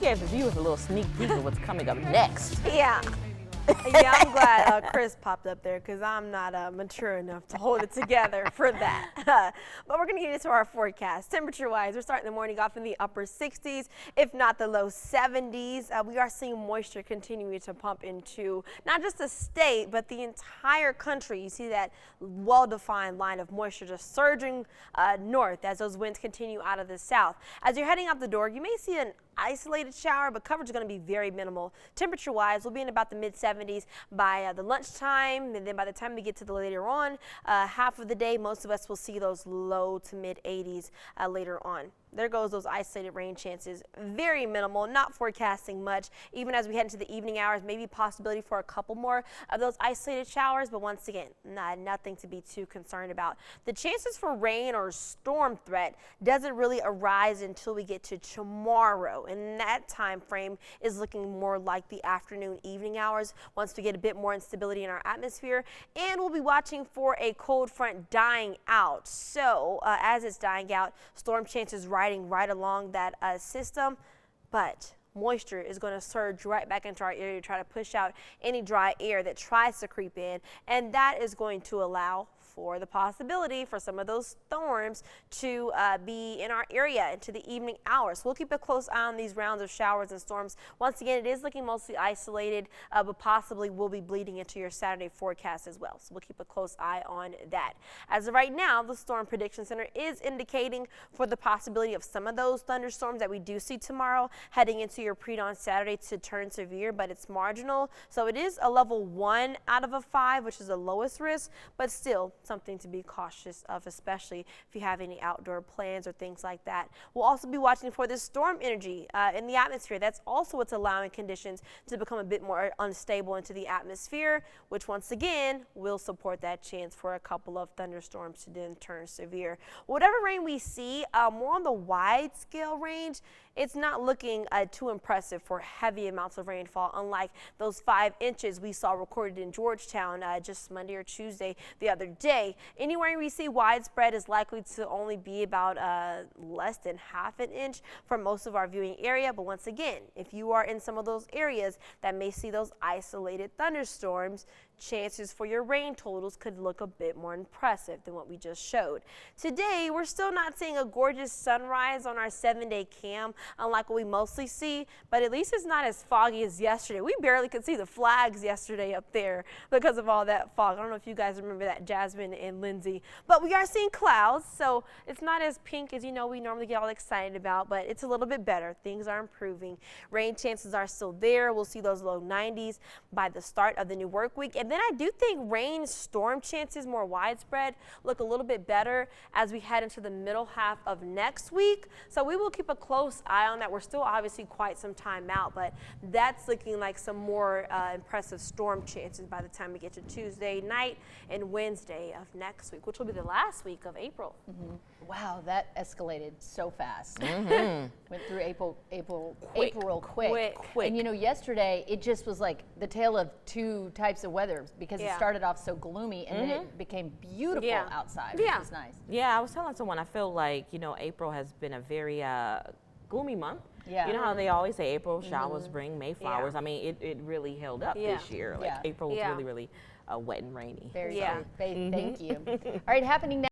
gave the viewers a little sneak peek of what's coming up next. Yeah. Yeah, I'm glad Chris popped up there because I'm not mature enough to hold it together for that. But we're going to get into our forecast. Temperature-wise, we're starting the morning off in the upper 60s, if not the low 70s. We are seeing moisture continuing to pump into not just the state, but the entire country. You see that well-defined line of moisture just surging north as those winds continue out of the south. As you're heading out the door, you may see an isolated shower, but coverage is going to be very minimal. Temperature-wise, we'll be in about the mid-70s by the lunchtime, and then by the time we get to the later on half of the day, most of us will see those low to mid-80s later on. There goes those isolated rain chances. Very minimal, not forecasting much. Even as we head into the evening hours, maybe possibility for a couple more of those isolated showers, but once again, nothing to be too concerned about. The chances for rain or storm threat doesn't really arise until we get to tomorrow, and that time frame is looking more like the afternoon, evening hours once we get a bit more instability in our atmosphere, and we'll be watching for a cold front dying out. So as it's dying out, storm chances riding right along that system, but moisture is going to surge right back into our area to try to push out any dry air that tries to creep in, and that is going to allow for the possibility for some of those storms to be in our area into the evening hours. We'll keep a close eye on these rounds of showers and storms. Once again, it is looking mostly isolated, but possibly will be bleeding into your Saturday forecast as well. So we'll keep a close eye on that. As of right now, the Storm Prediction Center is indicating for the possibility of some of those thunderstorms that we do see tomorrow heading into your pre-dawn Saturday to turn severe, but it's marginal. So it is a level 1 out of a 5, which is the lowest risk, but still something to be cautious of, especially if you have any outdoor plans or things like that. We'll also be watching for this storm energy in the atmosphere. That's also what's allowing conditions to become a bit more unstable into the atmosphere, which once again will support that chance for a couple of thunderstorms to then turn severe. Whatever rain we see, more on the wide scale range, it's not looking too impressive for heavy amounts of rainfall, unlike those 5 inches we saw recorded in Georgetown just Monday or Tuesday the other day. Anywhere we see widespread is likely to only be about less than ½ an inch for most of our viewing area. But once again, if you are in some of those areas that may see those isolated thunderstorms, chances for your rain totals could look a bit more impressive than what we just showed. Today, we're still not seeing a gorgeous sunrise on our 7-day cam, unlike what we mostly see, but at least it's not as foggy as yesterday. We barely could see the flags yesterday up there because of all that fog. I don't know if you guys remember that, Jasmine and Lindsay, but we are seeing clouds, so it's not as pink as we normally get all excited about, but it's a little bit better. Things are improving. Rain chances are still there. We'll see those low 90s by the start of the new work week. And then I do think rain storm chances more widespread look a little bit better as we head into the middle half of next week. So we will keep a close eye on that. We're still obviously quite some time out, but that's looking like some more impressive storm chances by the time we get to Tuesday night and Wednesday of next week, which will be the last week of April. Mm-hmm. Wow, that escalated so fast. Mm-hmm. Went through April real quick. And yesterday it just was like the tale of two types of weather because it started off so gloomy and then it became beautiful outside, which is nice. Yeah, I was telling someone I feel like, April has been a very gloomy month. Yeah. You know how they always say April showers bring May flowers. I mean, it really held up this year. Like April was really, really wet and rainy. Very good. Thank you. All right, happening now.